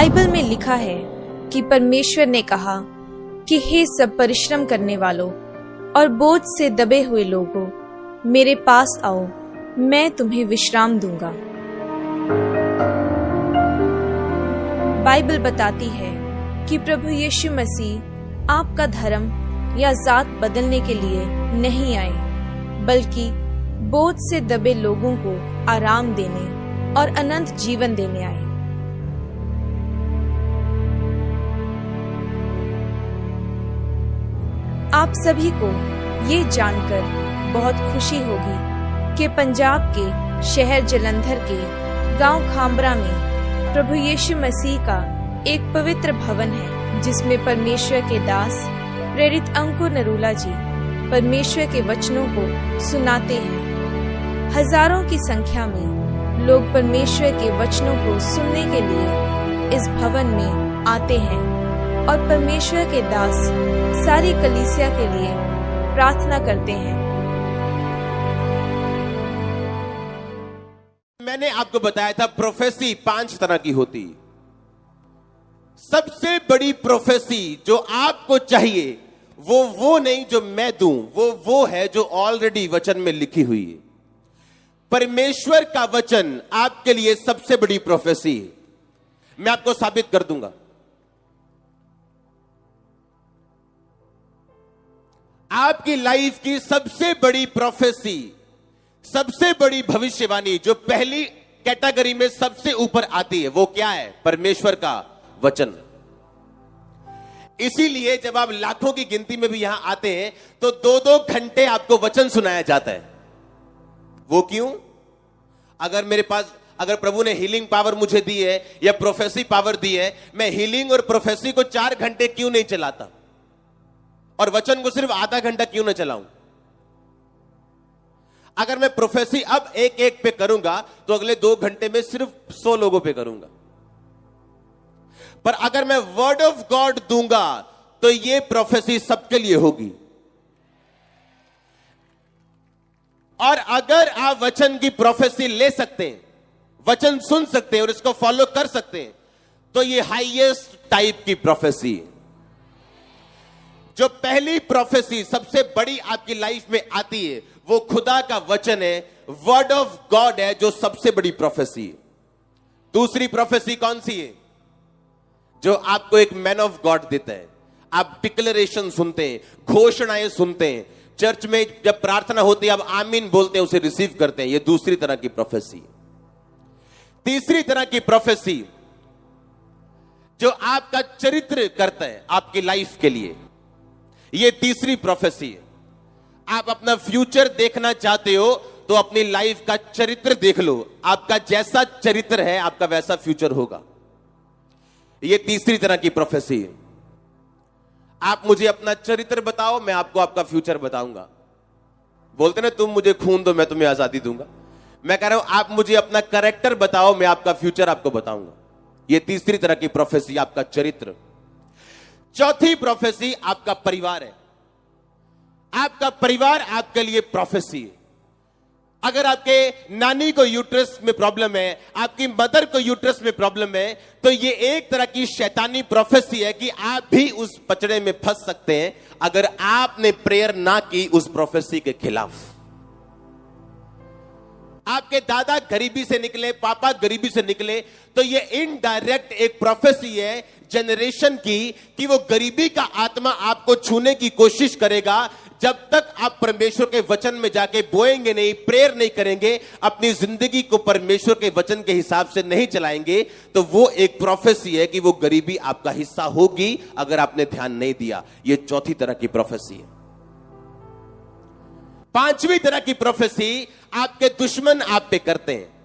Bible में लिखा है कि परमेश्वर ने कहा कि हे सब परिश्रम करने वालों और बोझ से दबे हुए लोगों, मेरे पास आओ, मैं तुम्हें विश्राम दूंगा। बाइबल बताती है कि प्रभु यीशु मसीह आपका धर्म या जात बदलने के लिए नहीं आए, बल्कि बोझ से दबे लोगों को आराम देने और अनंत जीवन देने आए। आप सभी को ये जानकर बहुत खुशी होगी कि पंजाब के शहर जलंधर के गांव खांबरा में प्रभु यीशु मसीह का एक पवित्र भवन है, जिसमें परमेश्वर के दास प्रेरित अंकुर नरूला जी परमेश्वर के वचनों को सुनाते हैं। हजारों की संख्या में लोग परमेश्वर के वचनों को सुनने के लिए इस भवन में आते हैं और परमेश्वर के दास सारी कलीसिया के लिए प्रार्थना करते हैं। मैंने आपको बताया था प्रोफेसी 5 तरह की होती। सबसे बड़ी प्रोफेसी जो आपको चाहिए वो नहीं जो मैं दूं, वो है जो ऑलरेडी वचन में लिखी हुई है। परमेश्वर का वचन आपके लिए सबसे बड़ी प्रोफेसी है। मैं आपको साबित कर दूंगा। आपकी लाइफ की सबसे बड़ी प्रोफेसी, सबसे बड़ी भविष्यवाणी जो पहली कैटेगरी में सबसे ऊपर आती है, वो क्या है? परमेश्वर का वचन। इसीलिए जब आप लाखों की गिनती में भी यहां आते हैं तो 2-2 घंटे आपको वचन सुनाया जाता है। वो क्यों? अगर प्रभु ने हीलिंग पावर मुझे दी है या प्रोफेसी पावर दी है, मैं हीलिंग और प्रोफेसी को 4 घंटे क्यों नहीं चलाता और वचन को सिर्फ आधा घंटा क्यों न चलाऊं? अगर मैं प्रोफेसी अब एक पे करूंगा तो अगले 2 घंटे में सिर्फ 100 लोगों पे करूंगा। पर अगर मैं वर्ड ऑफ गॉड दूंगा तो ये प्रोफेसी सबके लिए होगी। और अगर आप वचन की प्रोफेसी ले सकते हैं, वचन सुन सकते हैं और इसको फॉलो कर सकते हैं, तो ये हाईएस्ट टाइप की प्रोफेसी है। जो पहली प्रोफेसी सबसे बड़ी आपकी लाइफ में आती है वो खुदा का वचन है, वर्ड ऑफ गॉड है, जो सबसे बड़ी प्रोफेसी है। दूसरी प्रोफेसी कौन सी है? जो आपको एक मैन ऑफ गॉड देता है। आप डिक्लेरेशन सुनते हैं, घोषणाएं सुनते हैं, चर्च में जब प्रार्थना होती है आप आमीन बोलते हैं, उसे रिसीव करते हैं। ये दूसरी तरह की प्रोफेसी। तीसरी तरह की प्रोफेसी जो आपका चरित्र करता है आपकी लाइफ के लिए, ये तीसरी प्रोफेसी है। आप अपना फ्यूचर देखना चाहते हो तो अपनी लाइफ का चरित्र देख लो। आपका जैसा चरित्र है आपका वैसा फ्यूचर होगा। ये तीसरी तरह की प्रोफेसी है। आप मुझे अपना चरित्र बताओ, मैं आपको आपका फ्यूचर बताऊंगा। बोलते ना तुम मुझे खून दो मैं तुम्हें आजादी दूंगा। मैं कह रहा हूं आप मुझे अपना कैरेक्टर बताओ, मैं आपका फ्यूचर आपको बताऊंगा। ये तीसरी तरह की प्रोफेसी, आपका चरित्र। चौथी प्रोफेसी आपका परिवार है। आपका परिवार आपके लिए प्रोफेसी है। अगर आपके नानी को यूट्रस में प्रॉब्लम है, आपकी मदर को यूट्रस में प्रॉब्लम है, तो ये एक तरह की शैतानी प्रोफेसी है कि आप भी उस पचड़े में फंस सकते हैं अगर आपने प्रेयर ना की उस प्रोफेसी के खिलाफ। आपके दादा गरीबी से निकले, पापा गरीबी से निकले, तो ये इनडायरेक्ट एक प्रोफेसी है जनरेशन की कि वो गरीबी का आत्मा आपको छूने की कोशिश करेगा। जब तक आप परमेश्वर के वचन में जाके बोएंगे नहीं, प्रेयर नहीं करेंगे, अपनी जिंदगी को परमेश्वर के वचन के हिसाब से नहीं चलाएंगे, तो वो एक प्रोफेसी है कि वो गरीबी आपका हिस्सा होगी अगर आपने ध्यान नहीं दिया। ये चौथी तरह की प्रोफेसी है। पांचवी तरह की प्रोफेसी आपके दुश्मन आप पे करते हैं।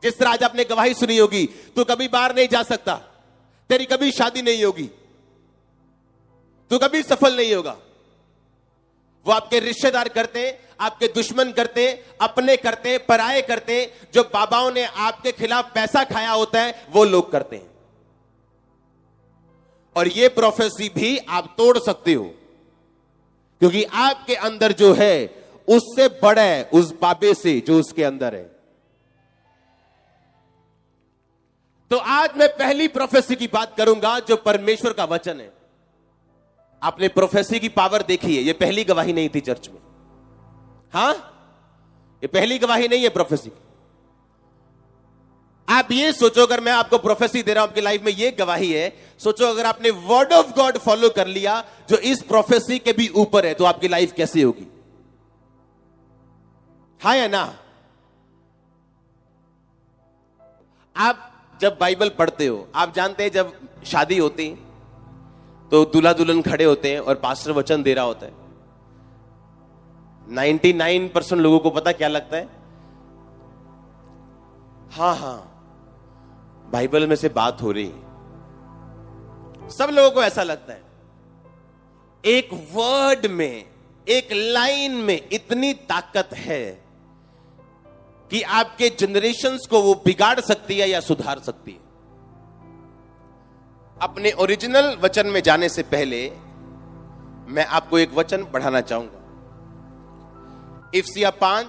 जिस तरह आज आपने गवाही सुनी होगी, तू कभी बाहर नहीं जा सकता, तेरी कभी शादी नहीं होगी, तू कभी सफल नहीं होगा। वो आपके रिश्तेदार करते हैं, आपके दुश्मन करते हैं, अपने करते हैं, पराये करते हैं। जो बाबाओं ने आपके खिलाफ पैसा खाया होता है वो लोग करते हैं। और ये प्रोफेसी भी आप तोड़ सकते हो, क्योंकि आपके अंदर जो है उससे बड़ा है उस बाबे से जो उसके अंदर है। तो आज मैं पहली प्रोफेसी की बात करूंगा जो परमेश्वर का वचन है। आपने प्रोफेसी की पावर देखी है। ये पहली गवाही नहीं थी चर्च में। हां, ये पहली गवाही नहीं है प्रोफेसी की। आप ये सोचो, अगर मैं आपको प्रोफेसी दे रहा हूं आपकी लाइफ में, ये गवाही है। सोचो अगर आपने वर्ड ऑफ गॉड फॉलो कर लिया जो इस प्रोफेसी के भी ऊपर है, तो आपकी लाइफ कैसी होगी? हाँ या ना? आप जब बाइबल पढ़ते हो, आप जानते हैं जब शादी होती तो दूल्हा दुल्हन खड़े होते हैं और पास्टर वचन दे रहा होता है। 99% लोगों को पता क्या लगता है? हाँ, बाइबल में से बात हो रही। सब लोगों को ऐसा लगता है। एक वर्ड में, एक लाइन में इतनी ताकत है कि आपके जनरेशंस को वो बिगाड़ सकती है या सुधार सकती है। अपने ओरिजिनल वचन में जाने से पहले मैं आपको एक वचन पढ़ाना चाहूंगा। इफिसिया 5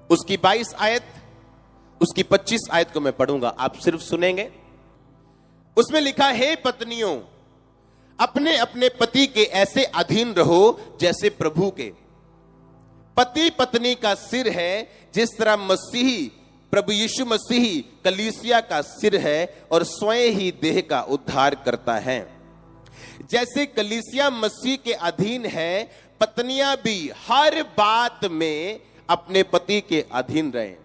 उसकी 22 आयत, उसकी 25 आयत को मैं पढ़ूंगा, आप सिर्फ सुनेंगे। उसमें लिखा है, पत्नियों अपने अपने पति के ऐसे अधीन रहो जैसे प्रभु के। पति पत्नी का सिर है, जिस तरह मसीही प्रभु यीशु मसीह कलीसिया का सिर है और स्वयं ही देह का उद्धार करता है। जैसे कलीसिया मसीह के अधीन है, पत्नियां भी हर बात में अपने पति के अधीन रहें।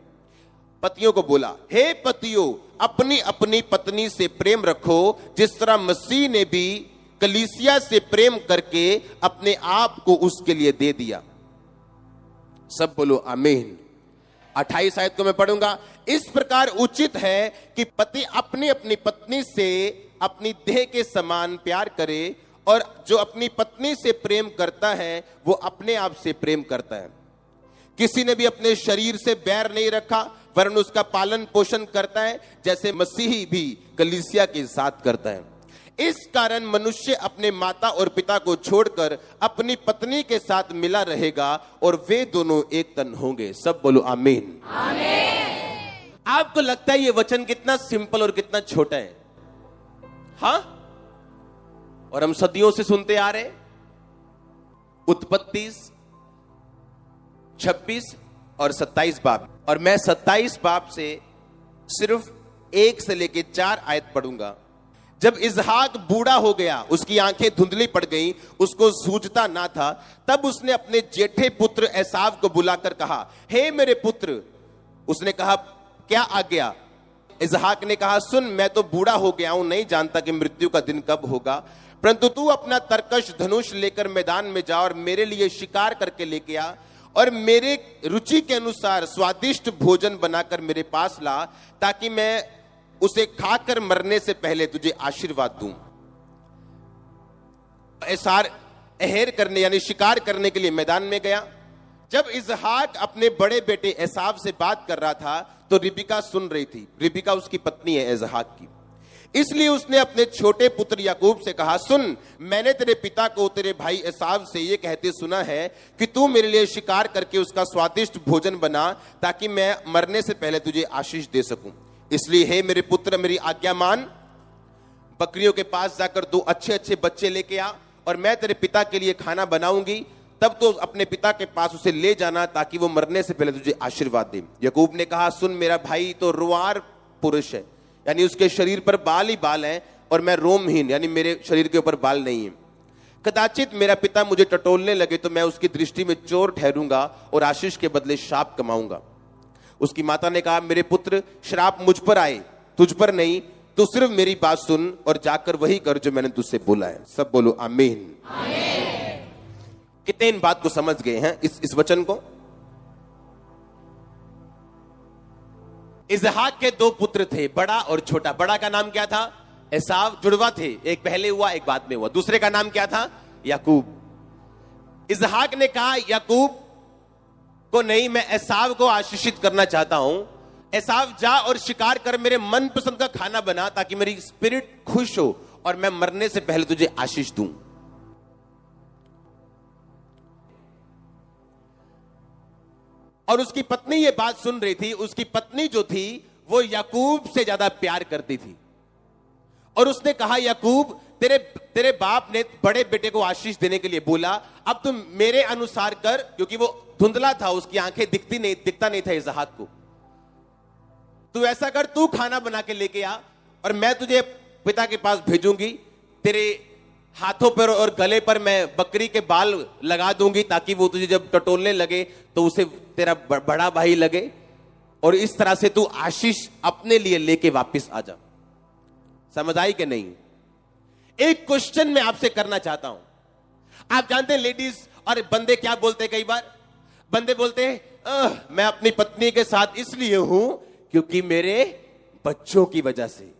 पतियों को बोला, हे पतियों अपनी अपनी पत्नी से प्रेम रखो, जिस तरह मसीह ने भी कलीसिया से प्रेम करके अपने आप को उसके लिए दे दिया। सब बोलो आमीन। 28 आयत को मैं पढ़ूंगा। इस प्रकार उचित है कि पति अपनी अपनी पत्नी से अपनी देह के समान प्यार करे, और जो अपनी पत्नी से प्रेम करता है वो अपने आप से प्रेम करता है। किसी ने भी अपने शरीर से बैर नहीं रखा, वरन उसका पालन पोषण करता है, जैसे मसीही भी कलीसिया के साथ करता है। इस कारण मनुष्य अपने माता और पिता को छोड़कर अपनी पत्नी के साथ मिला रहेगा और वे दोनों एक तन होंगे। सब बोलो आमीन। आमीन। आपको लगता है ये वचन कितना सिंपल और कितना छोटा है? हाँ, और हम सदियों से सुनते आ रहे। उत्पत्ति 26 और 27 बाब, और मैं 27 बाब से सिर्फ 1 से लेके 4 आयत पढ़ूंगा। जब इजहाक बूढ़ा हो गया, उसकी आंखें धुंधली पड़ गईं, उसको सूझता ना था, तब उसने अपने जेठे पुत्र एसाव को बुलाकर कहा, हे मेरे पुत्र। उसने कहा, क्या आज्ञा? इजहाक ने कहा, सुन, मैं तो बूढ़ा हो गया हूं, नहीं जानता कि मृत्यु का दिन कब होगा, परंतु तू अपना तरकश धनुष लेकर मैदान में जा और मेरे लिए शिकार करके लेके आ, और मेरे रुचि के अनुसार स्वादिष्ट भोजन बनाकर मेरे पास ला, ताकि मैं उसे खाकर मरने से पहले तुझे आशीर्वाद दूं। एसार अहेर करने यानी शिकार करने के लिए मैदान में गया। जब इजहाक अपने बड़े बेटे एसाव से बात कर रहा था तो रिबिका सुन रही थी। रिबिका उसकी पत्नी है इजहाक की। इसलिए उसने अपने छोटे पुत्र याकूब से कहा, सुन, मैंने तेरे पिता को तेरे भाई एसाव से यह कहते सुना है कि तू मेरे लिए शिकार करके उसका स्वादिष्ट भोजन बना, ताकि मैं मरने से पहले तुझे आशीष दे सकूं। इसलिए हे मेरे पुत्र, मेरी आज्ञा मान, बकरियों के पास जाकर 2 अच्छे अच्छे बच्चे लेके आ, और मैं तेरे पिता के लिए खाना बनाऊंगी, तब तो अपने पिता के पास उसे ले जाना, ताकि वो मरने से पहले तुझे आशीर्वाद दे। याकूब ने कहा, सुन, मेरा भाई तो रुआर पुरुष है, यानी उसके शरीर पर बाल ही बाल हैं, और मैं रोमहीन, यानी मेरे शरीर के ऊपर बाल नहीं है। कदाचित मेरा पिता मुझे टटोलने लगे तो मैं उसकी दृष्टि में चोर ठहरूंगा और आशीष के बदले शाप कमाऊंगा। उसकी माता ने कहा, मेरे पुत्र, श्राप मुझ पर आए, तुझ पर नहीं। तो सिर्फ मेरी बात सुन और जाकर वही कर जो मैंने तुझसे बोला है। सब बोलो आमीन। कितने इन बात को समझ गए हैं, इस वचन को? इजहाक के 2 पुत्र थे, बड़ा और छोटा। बड़ा का नाम क्या था? एसाव। जुड़वा थे, एक पहले हुआ एक बाद में हुआ। दूसरे का नाम क्या था? याकूब। इजहाक ने कहा, याकूब को नहीं, मैं एसाव को आशीषित करना चाहता हूं। एसाव, जा और शिकार कर मेरे मनपसंद का खाना बना, ताकि मेरी स्पिरिट खुश हो और मैं मरने से पहले तुझे आशीष दूं। और उसकी पत्नी ये बात सुन रही थी। उसकी पत्नी जो थी वो याकूब से ज्यादा प्यार करती थी। और उसने कहा, याकूब तेरे बाप ने बड़े बेटे को आशीष देने के लिए बोला, अब तुम मेरे अनुसार कर, क्योंकि वो धुंधला था, उसकी आंखें दिखता नहीं था इसहाक को। तू ऐसा कर, तू खाना बना के लेके आ और मैं तुझे पिता के पास भेजूंगी। तेरे हाथों पर और गले पर मैं बकरी के बाल लगा दूंगी, ताकि वो तुझे जब टटोलने लगे तो उसे तेरा बड़ा भाई लगे, और इस तरह से तू आशीष अपने लिए लेके वापस आ जा। समझ आई कि नहीं? एक क्वेश्चन मैं आपसे करना चाहता हूं। आप जानते हैं लेडीज और बंदे क्या बोलते हैं? कई बार बंदे बोलते हैं, मैं अपनी पत्नी के साथ इसलिए हूं क्योंकि मेरे बच्चों की वजह से।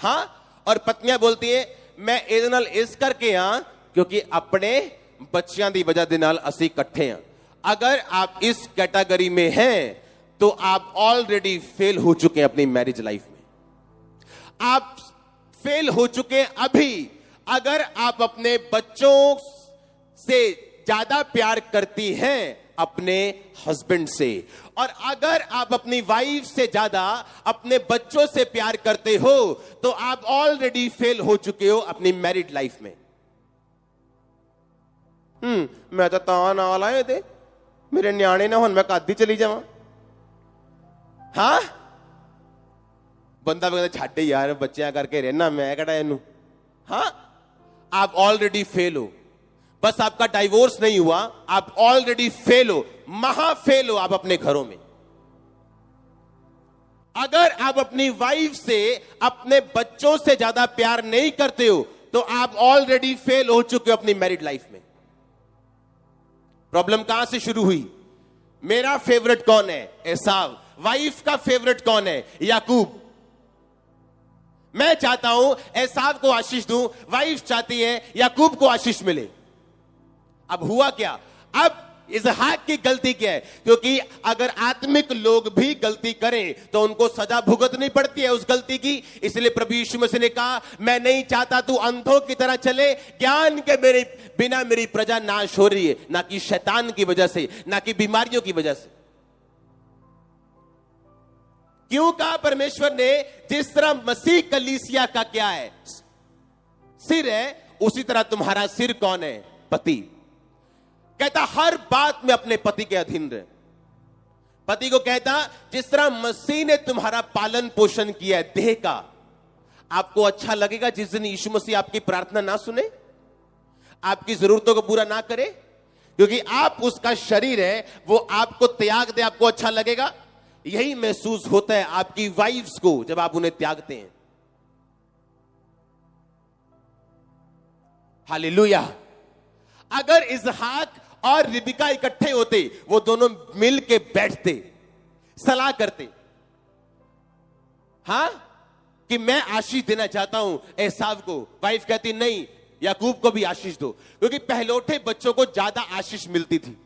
हां, और पत्नियां बोलती है, मैं ਇਹਦੇ ਨਾਲ ਇਸ करके हां क्योंकि अपने बच्चियां दी वजह दे नाल ਅਸੀਂ इकट्ठे हैं। अगर आप इस कैटेगरी में हैं तो आप ऑलरेडी फेल हो चुके हैं अपनी मैरिज लाइफ में। आप फेल हो चुके हैं अभी। अगर आप अपने बच्चों से ज्यादा प्यार करती हैं अपने हस्बैंड से, और अगर आप अपनी वाइफ से ज्यादा अपने बच्चों से प्यार करते हो, तो आप ऑलरेडी फेल हो चुके हो अपनी मैरिड लाइफ में। मैं तो ता नाल आए थे, मेरे न्याणे ना हुन मैं कद ही चली जावां। हां, बंदा कहता छाड़े यार, बच्चियां करके रहना, मैं कहता इनू। हां, आप ऑलरेडी फेल हो। बस आपका डाइवोर्स नहीं हुआ, आप ऑलरेडी फेल हो, महा फेल हो आप अपने घरों में। अगर आप अपनी वाइफ से अपने बच्चों से ज्यादा प्यार नहीं करते हो, तो आप ऑलरेडी फेल हो चुके हो अपनी मैरिड लाइफ में। प्रॉब्लम कहां से शुरू हुई? मेरा फेवरेट कौन है? एसाव। वाइफ का फेवरेट कौन है? याकूब। मैं चाहता हूं एसाव को आशीष दूं, वाइफ चाहती है याकूब को आशीष मिले। अब हुआ क्या? अब इसहाक की गलती क्या है? क्योंकि अगर आत्मिक लोग भी गलती करें तो उनको सजा भुगतनी पड़ती है उस गलती की। इसलिए प्रभु यीशु मसीह ने कहा, मैं नहीं चाहता तू अंधों की तरह चले, ज्ञान के मेरे बिना मेरी प्रजा नाश हो रही है, ना कि शैतान की वजह से, ना कि बीमारियों की वजह से। क्यों कहा परमेश्वर ने? जिस तरह मसीह कलीसिया का क्या है? सिर है, उसी तरह तुम्हारा सिर कौन है? पति। कहता हर बात में अपने पति के अधीन रहे। पति को कहता, जिस तरह मसीह ने तुम्हारा पालन पोषण किया है देह का, आपको अच्छा लगेगा जिस दिन यीशु मसीह आपकी प्रार्थना ना सुने, आपकी जरूरतों को पूरा ना करे? क्योंकि आप उसका शरीर है, वो आपको त्याग दे, आपको अच्छा लगेगा? यही महसूस होता है आपकी वाइफ्स को जब आप उन्हें त्यागते हैं। हालेलुया। अगर इसहाक और रिबिका इकट्ठे होते, वो दोनों मिल के बैठते, सलाह करते, हां, कि मैं आशीष देना चाहता हूं एसाव को। वाइफ कहती नहीं, याकूब को भी आशीष दो, क्योंकि पहलौठे बच्चों को ज्यादा आशीष मिलती थी।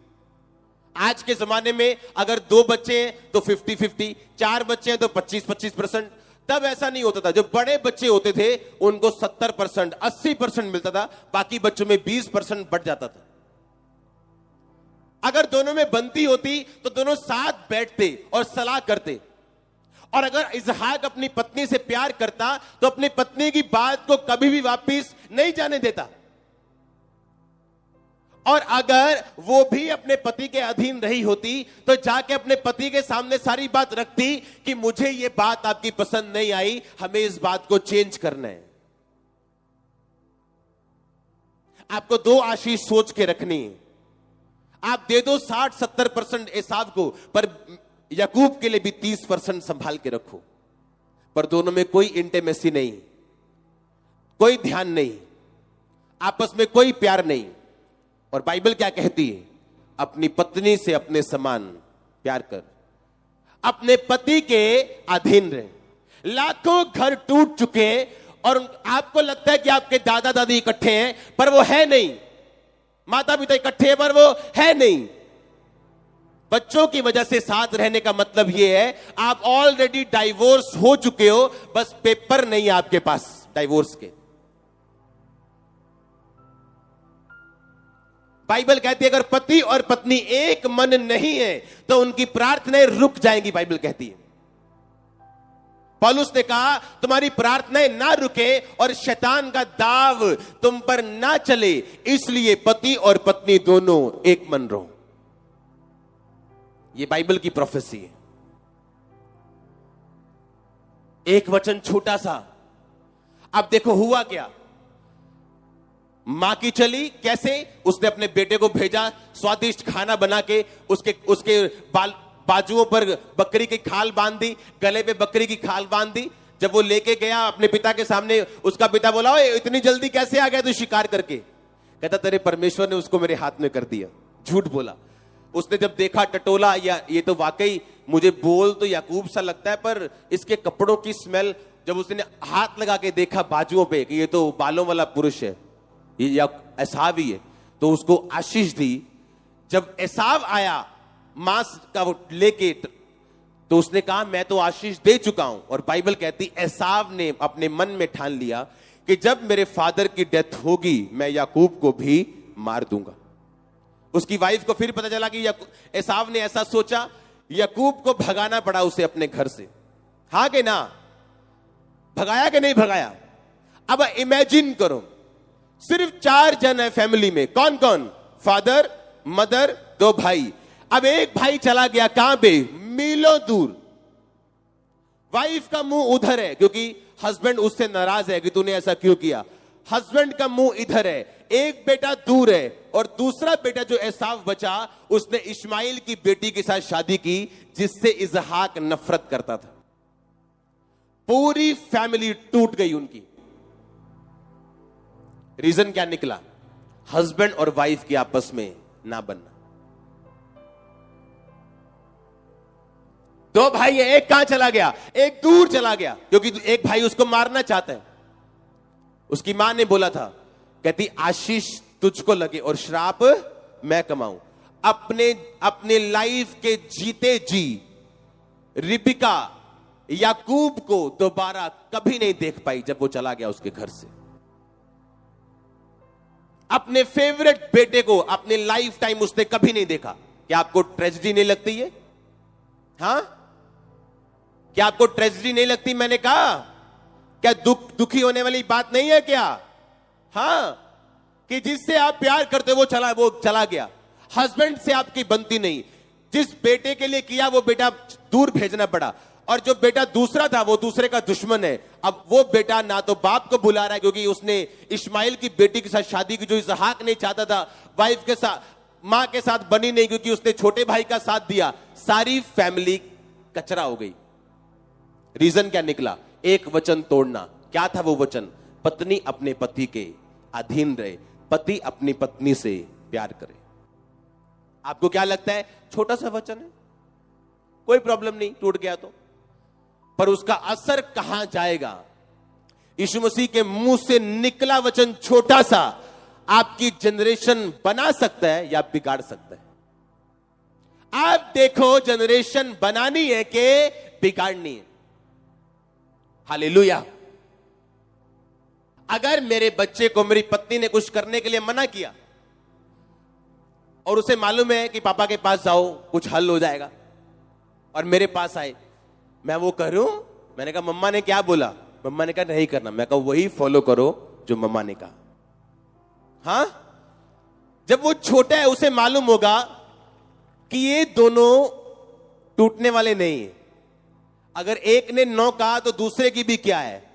आज के जमाने में अगर 2 बच्चे हैं तो 50-50, 4 बच्चे हैं तो 25-25%। तब ऐसा नहीं होता था। जो बड़े बच्चे होते थे उनको 70%, 80% मिलता था, बाकी बच्चों में 20% बढ़ जाता था। अगर दोनों में बनती होती तो दोनों साथ बैठते और सलाह करते। और अगर इसहाक अपनी पत्नी से प्यार करता तो अपनी पत्नी की बात को कभी भी वापस नहीं जाने देता। और अगर वो भी अपने पति के अधीन रही होती तो जाके अपने पति के सामने सारी बात रखती कि मुझे ये बात आपकी पसंद नहीं आई, हमें इस बात को चेंज करना है। आपको 2 आशीष सोच के रखनी है। आप दे दो 60-70% एसाव को, पर याकूब के लिए भी 30% संभाल के रखो। पर दोनों में कोई इंटीमेसी नहीं, कोई ध्यान नहीं, आपस में कोई प्यार नहीं। और बाइबल क्या कहती है? अपनी पत्नी से अपने समान प्यार कर, अपने पति के अधीन रहे। लाखों घर टूट चुके हैं और आपको लगता है कि आपके दादा दादी इकट्ठे हैं, पर वो है नहीं। माता पिता इकट्ठे हैं, पर वो है नहीं। बच्चों की वजह से साथ रहने का मतलब यह है आप ऑलरेडी डाइवोर्स हो चुके हो, बस पेपर नहीं है आपके पास डाइवोर्स के। बाइबल कहती है अगर पति और पत्नी एक मन नहीं है तो उनकी प्रार्थनाएं रुक जाएंगी। बाइबल कहती है पौलुस ने कहा तुम्हारी प्रार्थनाएं ना रुके और शैतान का दाव तुम पर ना चले, इसलिए पति और पत्नी दोनों एक मन रहो। यह बाइबल की प्रोफेसी है। एक वचन छोटा सा। अब देखो हुआ क्या। मां की चली कैसे, उसने अपने बेटे को भेजा, स्वादिष्ट खाना बना के उसके बाजुओं पर बकरी की खाल बांध दी, गले पे बकरी की खाल बांध दी। जब वो लेके गया अपने पिता के सामने, उसका पिता बोला ओए इतनी जल्दी कैसे आ गया तू शिकार करके? कहता तेरे परमेश्वर ने उसको मेरे हाथ में कर दिया। झूठ बोला। उसने जब देखा टटोला, या ये तो वाकई मुझे बोल तो याकूब सा लगता है, पर इसके कपड़ों की स्मेल, जब उसने हाथ लगा के देखा बाजुओं पे कि ये तो बालों वाला पुरुष है, ये या एसाव ही है, तो उसको आशीष दी। जब एसाव आया मांस का वो लेके, तो उसने कहा मैं तो आशीष दे चुका हूं। और बाइबल कहती एसाव ने अपने मन में ठान लिया कि जब मेरे फादर की डेथ होगी मैं याकूब को भी मार दूंगा। उसकी वाइफ को फिर पता चला कि एसाव ने ऐसा सोचा, याकूब को भगाना पड़ा उसे अपने घर से। हाँ कि ना? भगाया कि नहीं भगाया? अब इमेजिन करो, सिर्फ 4 जन है फैमिली में। कौन कौन? फादर, मदर, 2 भाई। अब एक भाई चला गया कहां पे? मीलों दूर। वाइफ का मुंह उधर है क्योंकि हस्बैंड उससे नाराज है कि तूने ऐसा क्यों किया। हस्बैंड का मुंह इधर है। एक बेटा दूर है और दूसरा बेटा जो एसाव बचा, उसने इस्माइल की बेटी के साथ शादी की जिससे इजहाक नफरत करता था। पूरी फैमिली टूट गई उनकी। रीजन क्या निकला? हस्बैंड और वाइफ की आपस में ना बनना। 2 भाई है, एक कहां चला गया? एक दूर चला गया क्योंकि एक भाई उसको मारना चाहता है। उसकी मां ने बोला था, कहती आशीष तुझको लगे और श्राप मैं कमाऊं। अपने लाइफ के जीते जी रिबिका याकूब को दोबारा कभी नहीं देख पाई जब वो चला गया उसके घर से। अपने फेवरेट बेटे को अपने लाइफ टाइम उसने कभी नहीं देखा। क्या आपको ट्रेजेडी नहीं लगती है? हां, क्या आपको ट्रेजेडी नहीं लगती? मैंने कहा क्या दुखी होने वाली बात नहीं है क्या? हां, कि जिससे आप प्यार करते हो वो चला गया। हस्बैंड से आपकी बनती नहीं, जिस बेटे के लिए किया वो बेटा दूर भेजना पड़ा, और जो बेटा दूसरा था वो दूसरे का दुश्मन है। अब वो बेटा ना तो बाप को बुला रहा है क्योंकि उसने इस्माइल की बेटी के साथ शादी की जो इसहाक नहीं चाहता था, वाइफ के साथ, मां के साथ बनी नहीं क्योंकि उसने छोटे भाई का साथ दिया। सारी फैमिली कचरा हो गई। रीजन क्या निकला? एक वचन तोड़ना। क्या था वो वचन? पत्नी अपने पति के अधीन रहे, पति अपनी पत्नी से प्यार करे। आपको क्या लगता है? छोटा सा वचन है, कोई प्रॉब्लम नहीं, टूट गया तो, पर उसका असर कहां जाएगा? यीशु मसीह के मुंह से निकला वचन छोटा सा आपकी जनरेशन बना सकता है या बिगाड़ सकता है। आप देखो, जनरेशन बनानी है कि बिगाड़नी है। हालेलुया। अगर मेरे बच्चे को मेरी पत्नी ने कुछ करने के लिए मना किया और उसे मालूम है कि पापा के पास जाओ कुछ हल हो जाएगा, और मेरे पास आए, मैं वो करूं? मैंने कहा मम्मा ने क्या बोला? मम्मा ने कहा नहीं करना। मैं कहा वही फॉलो करो जो मम्मा ने कहा। हां, जब वो छोटा है उसे मालूम होगा कि ये दोनों टूटने वाले नहीं है। अगर एक ने नो कहा तो दूसरे की भी क्या है।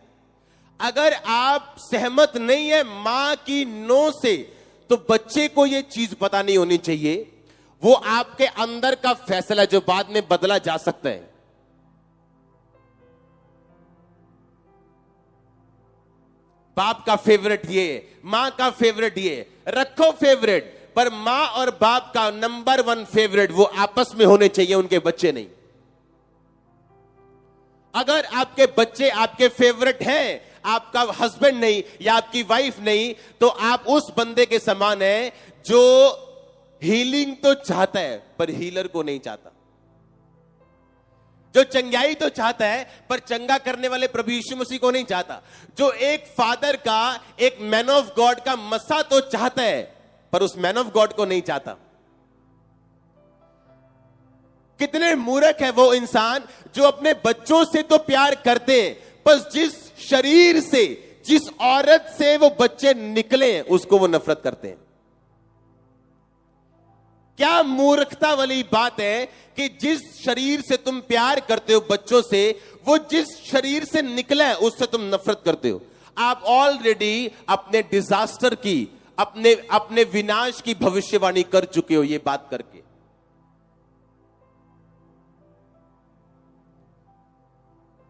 अगर आप सहमत नहीं है मां की नो से, तो बच्चे को यह चीज पता नहीं होनी चाहिए, वो आपके अंदर का फैसला जो बाद में बदला जा सकता है। बाप का फेवरेट ये है, मां का फेवरेट ये है, रखो फेवरेट, पर मां और बाप का नंबर 1 फेवरेट वो आपस में होने चाहिए, उनके बच्चे नहीं। अगर आपके बच्चे आपके फेवरेट हैं, आपका हस्बैंड नहीं या आपकी वाइफ नहीं, तो आप उस बंदे के समान हैं जो हीलिंग तो चाहता है पर हीलर को नहीं चाहता, जो चंगाई तो चाहता है पर चंगा करने वाले प्रभु यीशु मसीह को नहीं चाहता, जो एक फादर का, एक मैन ऑफ गॉड का मसा तो चाहता है पर उस मैन ऑफ गॉड को नहीं चाहता। कितने मूर्ख है वो इंसान जो अपने बच्चों से तो प्यार करते हैं, बस जिस शरीर से, जिस औरत से वो बच्चे निकले हैं उसको वो नफरत करते हैं। क्या मूर्खता वाली बात है कि जिस शरीर से तुम प्यार करते हो बच्चों से, वो जिस शरीर से निकला है उससे तुम नफरत करते हो। आप ऑलरेडी अपने डिजास्टर की, अपने विनाश की भविष्यवाणी कर चुके हो ये बात करके।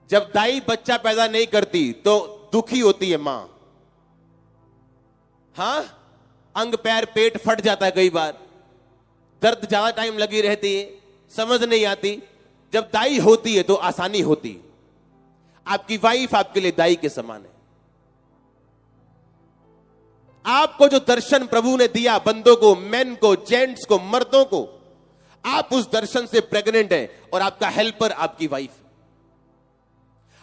जब दाई बच्चा पैदा नहीं करती तो दुखी होती है मां। हां, अंग पैर पेट फट जाता है, कई बार दर्द ज्यादा टाइम लगी रहती है, समझ नहीं आती। जब दाई होती है तो आसानी होती है। आपकी वाइफ आपके लिए दाई के समान है। आपको जो दर्शन प्रभु ने दिया, बंदों को, मेन को, जेंट्स को, मर्दों को, आप उस दर्शन से प्रेग्नेंट हैं और आपका हेल्पर आपकी वाइफ।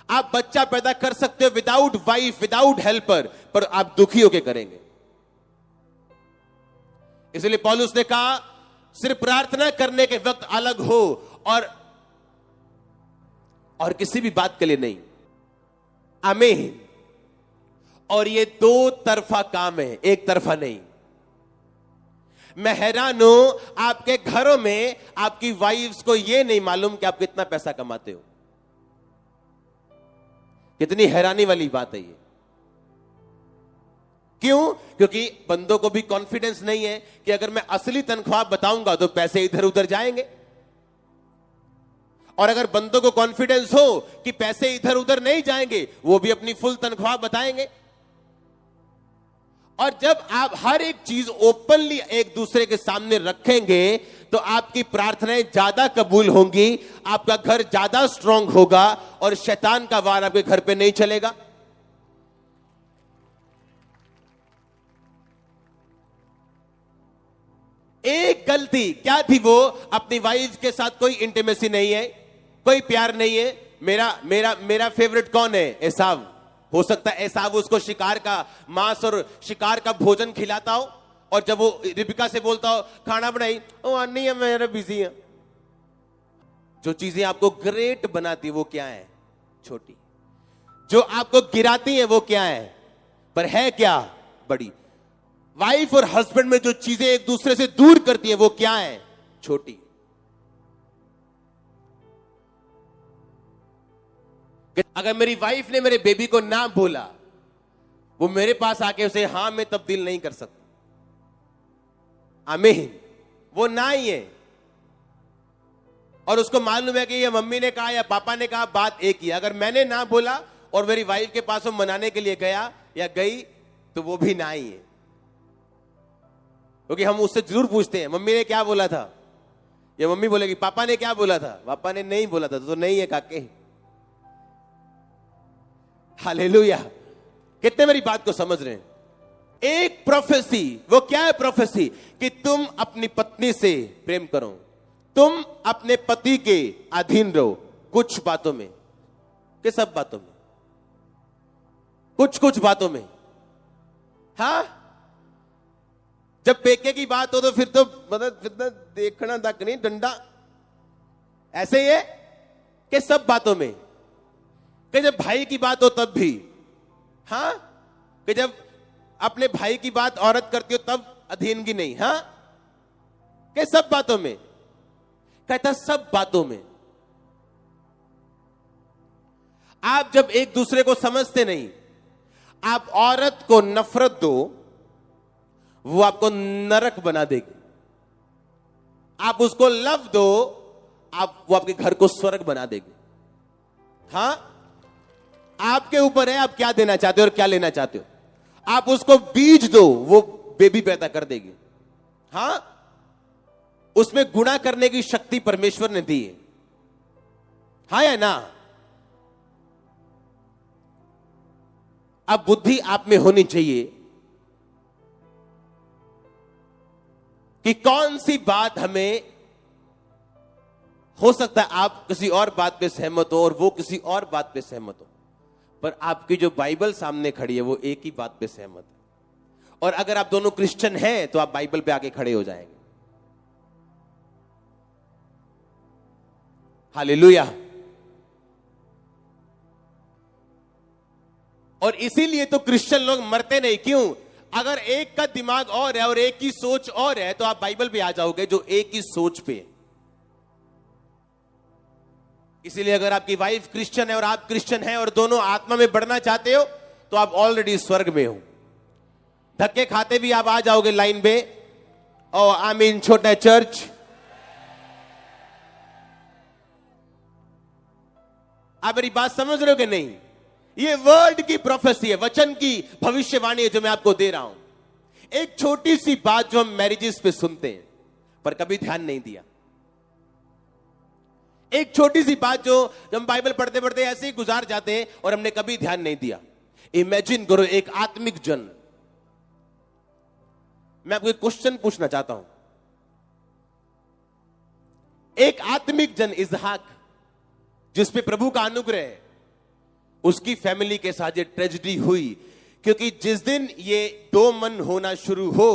आप बच्चा पैदा कर सकते हो विदाउट वाइफ, विदाउट हेल्पर, पर आप दुखी होकर करेंगे। इसलिए पौलुस ने कहा सिर्फ प्रार्थना करने के वक्त अलग हो और किसी भी बात के लिए नहीं। आमीन। और ये दो तरफा काम है, एक तरफा नहीं। मैं हैरान हूं, आपके घरों में आपकी वाइफ्स को यह नहीं मालूम कि आप कितना पैसा कमाते हो। कितनी हैरानी वाली बात है ये। क्यों? क्योंकि बंदों को भी कॉन्फिडेंस नहीं है कि अगर मैं असली तनख्वाह बताऊंगा तो पैसे इधर उधर जाएंगे। और अगर बंदों को कॉन्फिडेंस हो कि पैसे इधर उधर नहीं जाएंगे, वो भी अपनी फुल तनख्वाह बताएंगे। और जब आप हर एक चीज ओपनली एक दूसरे के सामने रखेंगे तो आपकी प्रार्थनाएं ज्यादा कबूल होंगी, आपका घर ज्यादा स्ट्रांग होगा और शैतान का वार आपके घर पे नहीं चलेगा। एक गलती क्या थी वो? अपनी वाइफ के साथ कोई इंटीमेसी नहीं है, कोई प्यार नहीं है। मेरा फेवरेट कौन है? एसाव। हो सकता है एसाव उसको शिकार का मांस और शिकार का भोजन खिलाता हो, और जब वो रिबिका से बोलता हो खाना बनाई, ओ नहीं है मेरा बिजी है। जो चीजें आपको ग्रेट बनाती है वो क्या है? छोटी। जो आपको गिराती है वो क्या है? पर है क्या? बड़ी। वाइफ और हस्बैंड में जो चीजें एक दूसरे से दूर करती है वो क्या है? छोटी। अगर मेरी वाइफ ने मेरे बेबी को ना बोला, वो मेरे पास आके उसे हां में तब्दील नहीं कर सकता। आमीन। वो ना ही है, और उसको मालूम है कि ये मम्मी ने कहा या पापा ने कहा, बात एक ही है। अगर मैंने ना बोला और मेरी वाइफ के पास वो मनाने के लिए गया या गई तो वो भी ना ही है। क्योंकि हम उससे जरूर पूछते हैं मम्मी ने क्या बोला था, या मम्मी बोलेगी पापा ने क्या बोला था। पापा ने नहीं बोला था तो नहीं है काके। हालेलुया। कितने मेरी बात को समझ रहे हैं? एक प्रोफेसी, वो क्या है प्रोफेसी? कि तुम अपनी पत्नी से प्रेम करो, तुम अपने पति के अधीन रहो, कुछ बातों में, कि सब बातों में, कुछ कुछ बातों में। हाँ, जब पेके की बात हो तो फिर तो मतलब फिर देखना तक नहीं, डंडा। ऐसे ही है कि सब बातों में, कि जब भाई की बात हो तब भी। हाँ, कि जब अपने भाई की बात औरत करती हो तब अधीनगी नहीं। हाँ, कि सब बातों में। कहता सब बातों में। आप जब एक दूसरे को समझते नहीं, आप औरत को नफरत दो, वो आपको नरक बना देगी। आप उसको लव दो, वो आपके घर को स्वर्ग बना देगी। हाँ, आपके ऊपर है आप क्या देना चाहते हो और क्या लेना चाहते हो। आप उसको बीज दो, वो बेबी पैदा कर देगी। हाँ, उसमें गुणा करने की शक्ति परमेश्वर ने दी है। हाँ या ना? अब बुद्धि आप में होनी चाहिए कि कौन सी बात हमें, हो सकता है आप किसी और बात पे सहमत हो और वो किसी और बात पे सहमत हो, पर आपकी जो बाइबल सामने खड़ी है वो एक ही बात पे सहमत है। और अगर आप दोनों क्रिश्चियन हैं तो आप बाइबल पे आके खड़े हो जाएंगे। हालेलुया। और इसीलिए तो क्रिश्चियन लोग मरते नहीं। क्यों? अगर एक का दिमाग और है और एक की सोच और है तो आप बाइबल पे आ जाओगे जो एक ही सोच पे है। इसीलिए अगर आपकी वाइफ क्रिश्चियन है और आप क्रिश्चियन हैं और दोनों आत्मा में बढ़ना चाहते हो तो आप ऑलरेडी स्वर्ग में हो। धक्के खाते भी आप आ जाओगे लाइन पे। ओ आमीन, छोटा चर्च। आप मेरी बात समझ रहे हो कि नहीं? ये वर्ड की प्रोफेसी है, वचन की भविष्यवाणी है जो मैं आपको दे रहा हूं। एक छोटी सी बात जो हम मैरिजेस पे सुनते हैं पर कभी ध्यान नहीं दिया। एक छोटी सी बात जो हम बाइबल पढ़ते पढ़ते ऐसे ही गुजार जाते हैं और हमने कभी ध्यान नहीं दिया। इमेजिन करो एक आत्मिक जन। मैं आपको एक क्वेश्चन पूछना चाहता हूं। एक आत्मिक जन इसहाक जिस पे प्रभु का अनुग्रह है, उसकी फैमिली के साथ ये ट्रेजेडी हुई क्योंकि जिस दिन ये दो मन होना शुरू हो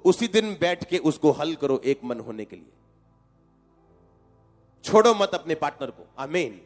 उसी दिन बैठ के उसको हल करो एक मन होने के लिए। छोड़ो मत अपने पार्टनर को। आमीन।